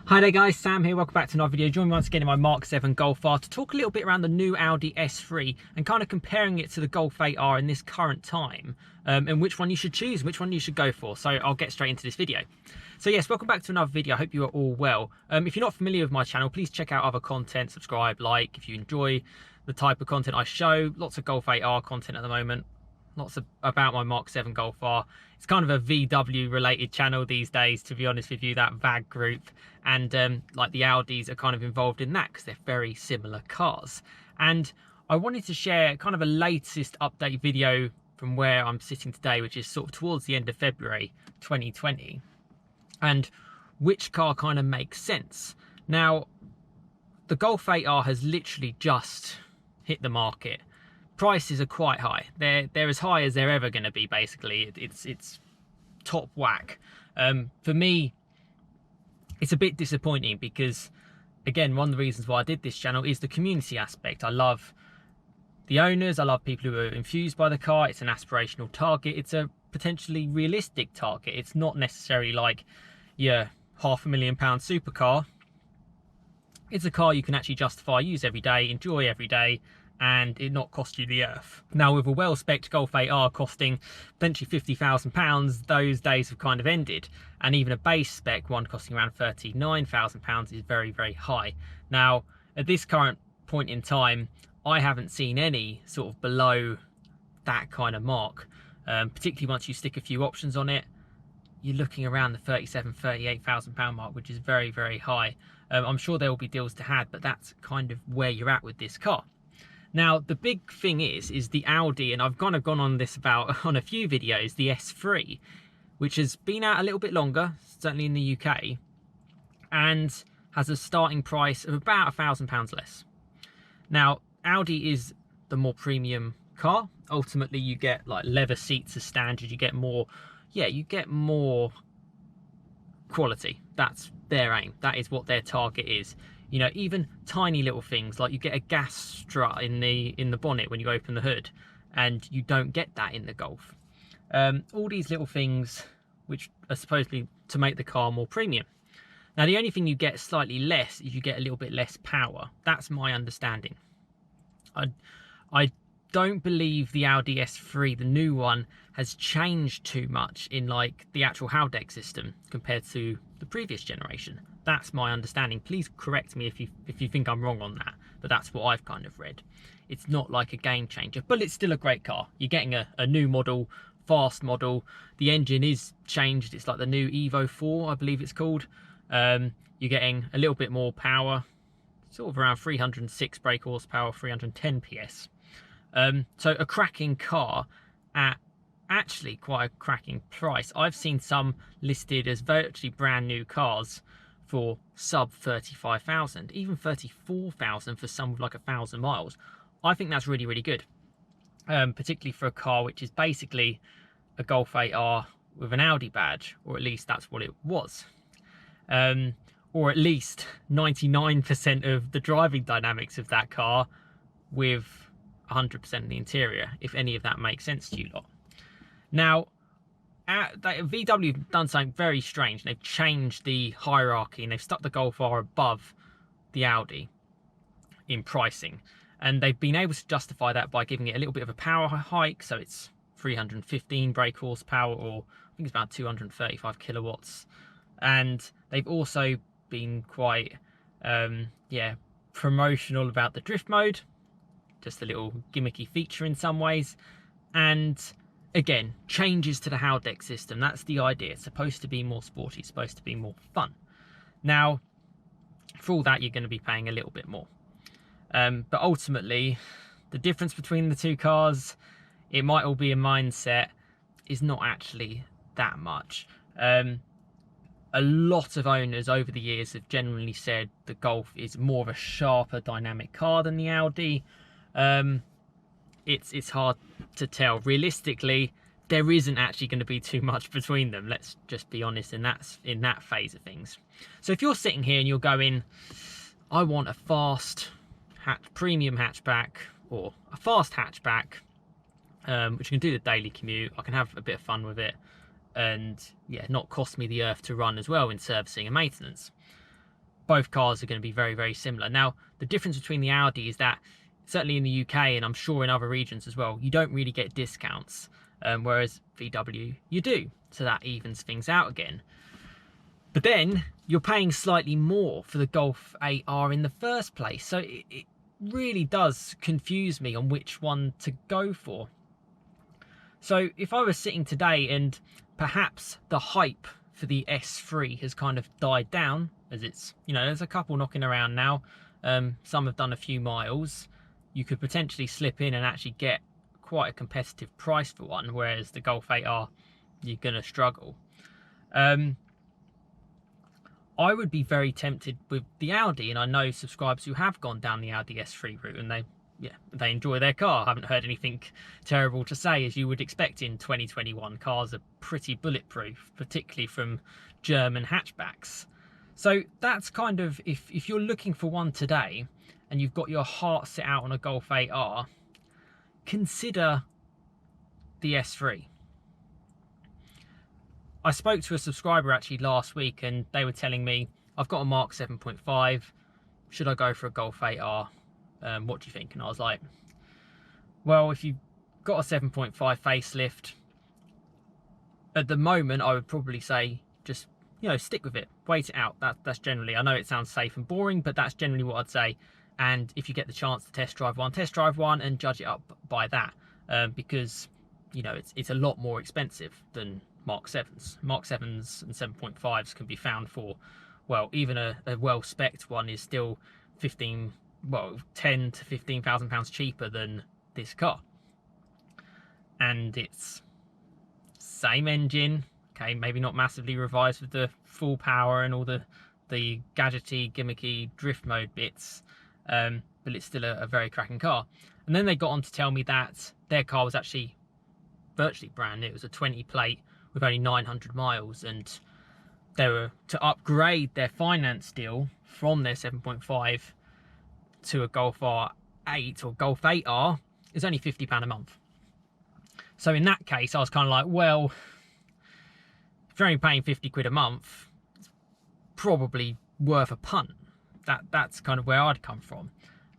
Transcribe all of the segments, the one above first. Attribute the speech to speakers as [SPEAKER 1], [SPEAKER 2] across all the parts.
[SPEAKER 1] Hi there guys, Sam here, welcome back to another video. Join me once again in my Mark 7 Golf R to talk a little bit around the new Audi S3 and kind of comparing it to the Golf 8R in this current time, and which one you should choose, which one you should go for. So I'll get straight into this video. So yes, welcome back to another video. I hope you are all well. If you're not familiar with my channel, please check out other content, subscribe, like if you enjoy the type of content I show. Lots of Golf 8R content at the moment. Lots about my Mark 7 Golf R. It's kind of a VW related channel these days, to be honest with you, that VAG group. And like the Audis are kind of involved in that because they're very similar cars. And I wanted to share kind of a latest update video from where I'm sitting today, which is sort of towards the end of February 2020. And which car kind of makes sense. Now, the Golf 8R has literally just hit the market. Prices are quite high. They're as high as they're ever going to be, basically. It's top whack. For me, it's a bit disappointing because, again, one of the reasons why I did this channel is the community aspect. I love the owners. I love people who are infused by the car. It's an aspirational target. It's a potentially realistic target. It's not necessarily like your £500,000 supercar. It's a car you can actually justify, use every day, enjoy every day, and it not cost you the earth. Now, with a well-spec'd Golf 8R costing potentially £50,000, those days have kind of ended. And even a base spec one costing around £39,000 is very, very high. Now, at this current point in time, I haven't seen any sort of below that kind of mark. Particularly once you stick a few options on it, you're looking around the £37,000, £38,000 mark, which is very, very high. I'm sure there will be deals to have, but that's kind of where you're at with this car. Now, the big thing is the Audi, and I've kind of gone on this about on a few videos, the S3, which has been out a little bit longer, certainly in the UK, and has a starting price of about £1,000 less. Now, Audi is the more premium car. Ultimately, you get like leather seats as standard. You get more, you get more quality. That's their aim. That is what their target is. You know, even tiny little things like you get a gas strut in the bonnet when you open the hood, and you don't get that in the Golf. All these little things which are supposedly to make the car more premium. Now, the only thing you get slightly less is you get a little bit less power. That's my understanding. I don't believe the Audi S3, the new one, has changed too much in like the actual Haldex system compared to the previous generation. That's my understanding. Please correct me if you think I'm wrong on that, but that's what I've kind of read. It's not like a game changer, but it's still a great car. You're getting a new model, fast model. The engine is changed. It's like the new Evo 4, I believe it's called. You're getting a little bit more power, sort of around 306 brake horsepower, 310 PS. So a cracking car at actually quite a cracking price. I've seen some listed as virtually brand new cars for sub 35,000, even 34,000 for some with like 1,000 miles. I think that's really, really good, particularly for a car which is basically a Golf 8R with an Audi badge, or at least that's what it was. Or at least 99% of the driving dynamics of that car with 100% of the interior, if any of that makes sense to you lot. Now, VW have done something very strange. They've changed the hierarchy and they've stuck the Golf R above the Audi in pricing. And they've been able to justify that by giving it a little bit of a power hike. So it's 315 brake horsepower, or I think it's about 235 kilowatts. And they've also been quite, promotional about the drift mode. Just a little gimmicky feature in some ways. And again, changes to the Haldex system. That's the idea. It's supposed to be more sporty. It's supposed to be more fun. Now, for all that, you're going to be paying a little bit more. But ultimately, the difference between the two cars, it might all be a mindset, is not actually that much. A lot of owners over the years have generally said the Golf is more of a sharper dynamic car than the Audi. It's hard to tell. Realistically, there isn't actually going to be too much between them. Let's just be honest in that phase of things. So if you're sitting here and you're going, I want a fast premium hatchback, or a fast hatchback, which can do the daily commute, I can have a bit of fun with it, and yeah, not cost me the earth to run as well in servicing and maintenance. both cars are going to be very, very similar. Now, the difference between the Audi is that, certainly in the UK, and I'm sure in other regions as well, you don't really get discounts, whereas VW, you do. So that evens things out again. But then you're paying slightly more for the Golf 8R in the first place. So it really does confuse me on which one to go for. So if I was sitting today and perhaps the hype for the S3 has kind of died down, as it's, you know, there's a couple knocking around now. Some have done a few miles. You could potentially slip in and actually get quite a competitive price for one, whereas the Golf 8R, you're going to struggle. I would be very tempted with the Audi, and I know subscribers who have gone down the Audi S3 route and they enjoy their car. I haven't heard anything terrible to say, as you would expect in 2021. Cars are pretty bulletproof, particularly from German hatchbacks. So that's kind of, if you're looking for one today and you've got your heart set out on a Golf 8R, consider the S3. I spoke to a subscriber actually last week, and they were telling me, I've got a Mark 7.5, should I go for a Golf 8R? What do you think? And I was like, well, if you've got a 7.5 facelift, at the moment I would probably say just, you know, stick with it, wait it out. That's generally, I know it sounds safe and boring, but that's generally what I'd say. And if you get the chance to test drive one and judge it up by that, because, you know, it's a lot more expensive than Mark 7s. Mark 7s and 7.5s can be found for, well, even a well-spec'd one is still 10 to 15,000 pounds cheaper than this car. And it's same engine, okay, maybe not massively revised with the full power and all the gadgety, gimmicky drift mode bits, but it's still a very cracking car. And then they got on to tell me that their car was actually virtually brand new. It was a 20 plate with only 900 miles, and they were to upgrade their finance deal from their 7.5 to a Golf R8 or Golf 8R is only £50 a month. So in that case, I was kind of like, well, if you're only paying 50 quid a month, it's probably worth a punt. That's kind of where I'd come from.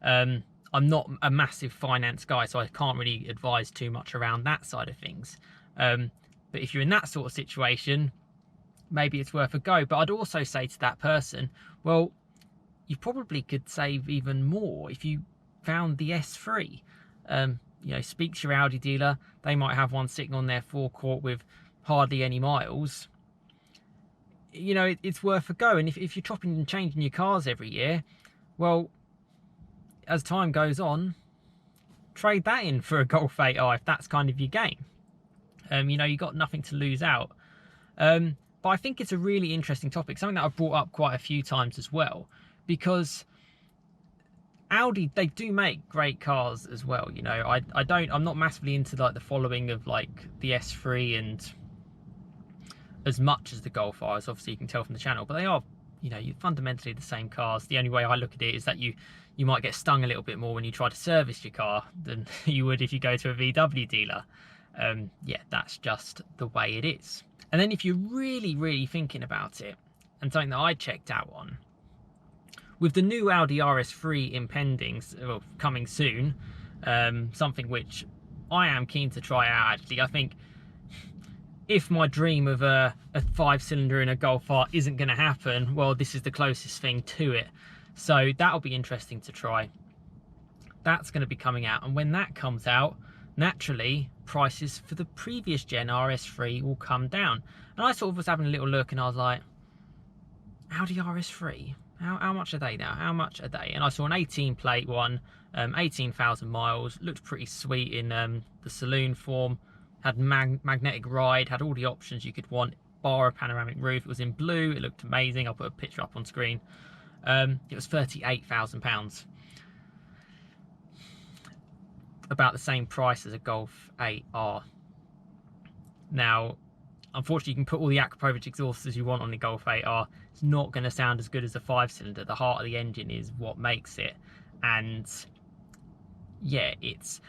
[SPEAKER 1] I'm not a massive finance guy, so I can't really advise too much around that side of things. But if you're in that sort of situation, maybe it's worth a go. But I'd also say to that person, well, you probably could save even more if you found the S3. You know, speak to your Audi dealer. They might have one sitting on their forecourt with hardly any miles. You know, it's worth a go. And if you're chopping and changing your cars every year, well, as time goes on, trade that in for a Golf 8R if that's kind of your game. You know, you've got nothing to lose out. But I think it's a really interesting topic, something that I've brought up quite a few times as well, because Audi, they do make great cars as well. You know, I'm not massively into like the following of like the S3 and as much as the Golf R, as obviously you can tell from the channel, but they are, you know, fundamentally the same cars. The only way I look at it is that you might get stung a little bit more when you try to service your car than you would if you go to a VW dealer. Yeah, that's just the way it is. And then if you're really thinking about it, and something that I checked out on, with the new Audi RS3 impending, well, coming soon, something which I am keen to try out actually. I think if my dream of a 5-cylinder in a Golf R isn't going to happen, well, this is the closest thing to it. So that'll be interesting to try. That's going to be coming out, and when that comes out, naturally prices for the previous gen RS3 will come down. And I sort of was having a little look, and I was like, Audi RS3, how much are they now? How much are they? And I saw an 18 plate one, 18,000 miles, looked pretty sweet in the saloon form, had magnetic ride, had all the options you could want, bar a panoramic roof. It was in blue, it looked amazing. I'll put a picture up on screen. It was £38,000. About the same price as a Golf 8R. Now, unfortunately, you can put all the Akrapovic exhausts as you want on the Golf 8R. It's not going to sound as good as a 5-cylinder. The heart of the engine is what makes it. And yeah,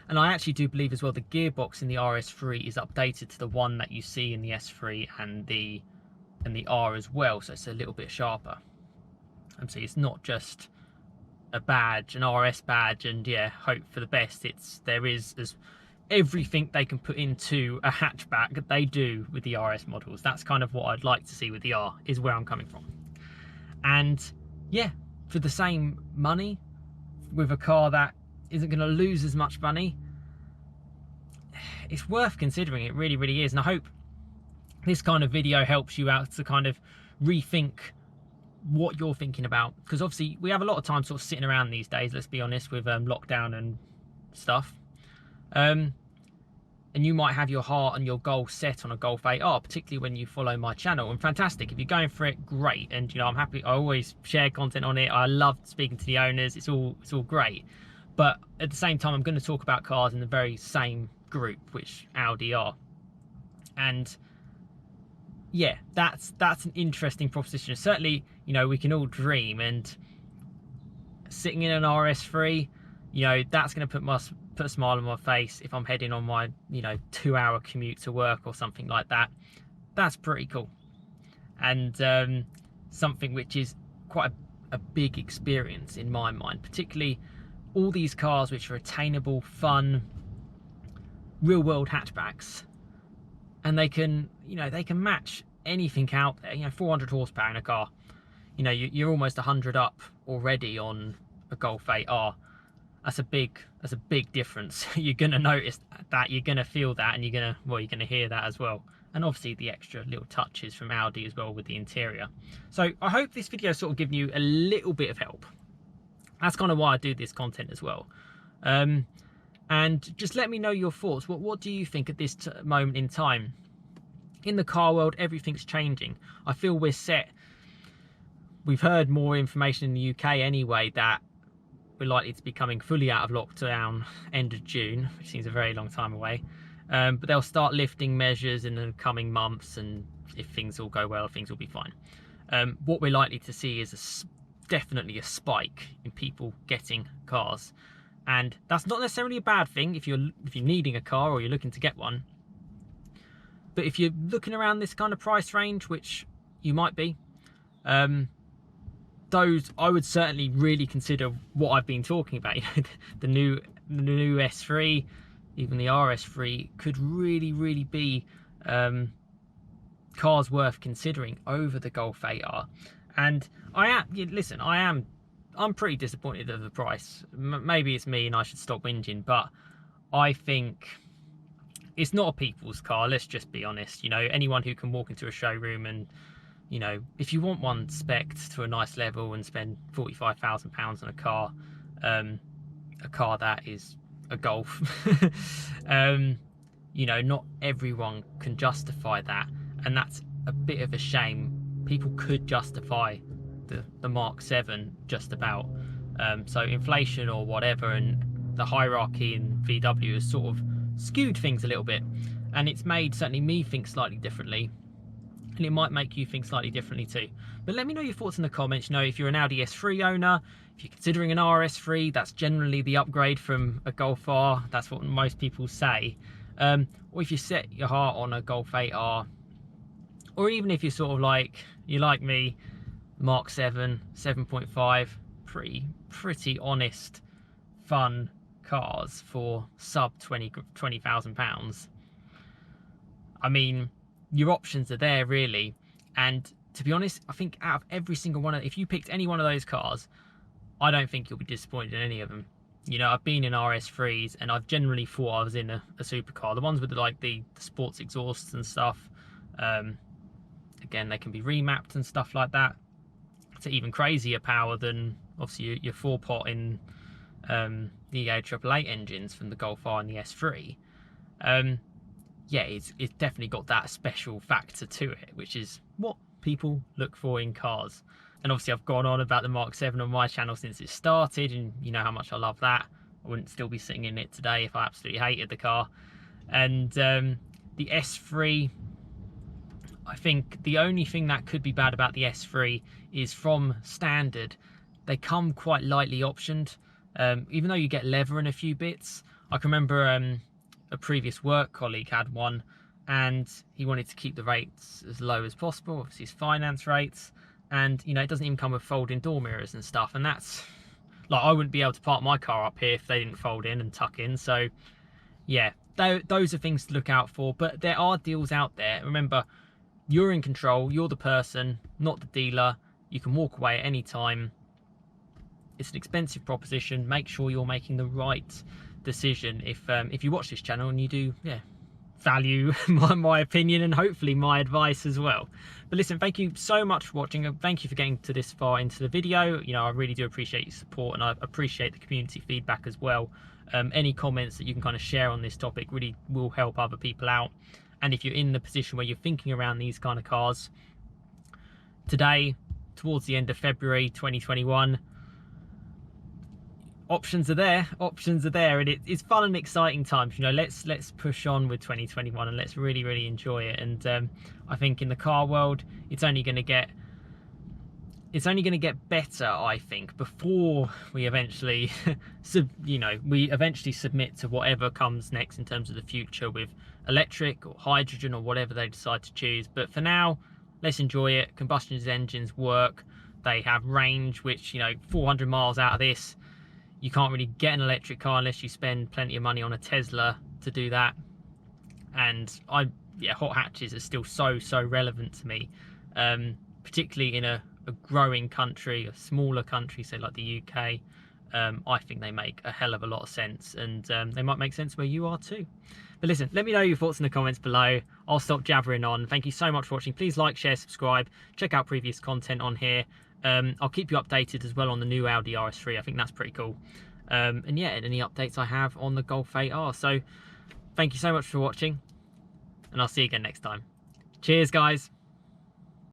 [SPEAKER 1] and I actually do believe as well the gearbox in the RS3 is updated to the one that you see in the S3 and the R as well, so it's a little bit sharper. And so it's not just a badge, an RS badge, and yeah, hope for the best. There is everything they can put into a hatchback they do with the RS models. That's kind of what I'd like to see with the R, is where I'm coming from. And yeah, for the same money, with a car that isn't going to lose as much money, it's worth considering. It really, really is. And I hope this kind of video helps you out to kind of rethink what you're thinking about, because obviously we have a lot of time sort of sitting around these days, let's be honest, with lockdown and stuff. And you might have your heart and your goal set on a Golf 8R, particularly when you follow my channel. And fantastic, if you're going for it, great. And you know, I'm happy. I always share content on it. I love speaking to the owners. It's all great. But at the same time, I'm going to talk about cars in the very same group, which Audi are. And yeah, that's an interesting proposition. Certainly, you know, we can all dream, and sitting in an RS3, you know, that's going to put a smile on my face if I'm heading on my, you know, 2-hour commute to work or something like that. That's pretty cool, and something which is quite a big experience in my mind, particularly all these cars which are attainable, fun, real-world hatchbacks, and they can, you know, they can match anything out there. You know, 400 horsepower in a car, you know, you're almost 100 up already on a Golf 8R. That's a big difference. You're gonna notice that, you're gonna feel that, and you're gonna hear that as well. And obviously the extra little touches from Audi as well with the interior. So I hope this video sort of given you a little bit of help. That's kind of why I do this content as well. And just let me know your thoughts. What do you think at this moment in time? In the car world, everything's changing. I feel we're set. We've heard more information in the UK anyway, that we're likely to be coming fully out of lockdown end of June, which seems a very long time away. But they'll start lifting measures in the coming months, and if things all go well, things will be fine. What we're likely to see is definitely a spike in people getting cars. And that's not necessarily a bad thing if you're needing a car or you're looking to get one. But if you're looking around this kind of price range, which you might be, those, I would certainly really consider what I've been talking about. You know, the new S3, even the RS3 could really be cars worth considering over the Golf 8R. And I'm pretty disappointed at the price. Maybe it's me and I should stop whinging, but I think it's not a people's car, let's just be honest. You know, anyone who can walk into a showroom and, you know, if you want one spec'd to a nice level and spend £45,000 on a car that is a Golf, you know, not everyone can justify that, and that's a bit of a shame. People could justify the Mark 7 just about. So inflation or whatever, and the hierarchy in VW has sort of skewed things a little bit, and it's made certainly me think slightly differently, and it might make you think slightly differently too. But let me know your thoughts in the comments. You know, if you're an Audi S3 owner, if you're considering an RS3, that's generally the upgrade from a Golf R, that's what most people say. Or if you set your heart on a Golf 8R, or even if you're sort of like, you like me, Mark 7, 7.5, pretty honest, fun cars for sub £20,000. I mean, your options are there really. And to be honest, I think out of every single one, if you picked any one of those cars, I don't think you'll be disappointed in any of them. You know, I've been in RS3s and I've generally thought I was in a supercar. The ones with the sports exhausts and stuff, again, they can be remapped and stuff like that to even crazier power than obviously your 4-pot in the A888 engines from the Golf R and the S3. Yeah, it's definitely got that special factor to it, which is what people look for in cars. And obviously I've gone on about the Mark 7 on my channel since it started, and you know how much I love that. I wouldn't still be sitting in it today if I absolutely hated the car. And the S3, I think the only thing that could be bad about the S3 is from standard, they come quite lightly optioned. Even though you get leather and a few bits. I can remember a previous work colleague had one, and he wanted to keep the rates as low as possible, obviously his finance rates, and you know, it doesn't even come with folding door mirrors and stuff, and that's like, I wouldn't be able to park my car up here if they didn't fold in and tuck in. So yeah, those are things to look out for. But there are deals out there. Remember, you're in control, you're the person, not the dealer. You can walk away at any time. It's an expensive proposition. Make sure you're making the right decision if you watch this channel and you do, yeah, value my opinion and hopefully my advice as well. But listen, thank you so much for watching, and thank you for getting to this far into the video. You know, I really do appreciate your support, and I appreciate the community feedback as well. Any comments that you can kind of share on this topic really will help other people out. And if you're in the position where you're thinking around these kind of cars today, towards the end of February 2021, options are there, and it's fun and exciting times. You know, let's push on with 2021 and let's really enjoy it. And I think in the car world, it's only going to get better, I think, before we eventually we eventually submit to whatever comes next in terms of the future with electric or hydrogen or whatever they decide to choose. But for now, let's enjoy it. Combustion engines work, they have range, which, you know, 400 miles out of this, you can't really get an electric car unless you spend plenty of money on a Tesla to do that. And hot hatches are still so relevant to me, particularly in a growing country, a smaller country, say like the UK. I think they make a hell of a lot of sense, and they might make sense where you are too. But listen, let me know your thoughts in the comments below. I'll stop jabbering on. Thank you so much for watching. Please like, share, subscribe, check out previous content on here. I'll keep you updated as well on the new Audi RS3. I think that's pretty cool. And yeah, any updates I have on the Golf 8R. So thank you so much for watching, and I'll see you again next time. Cheers, guys.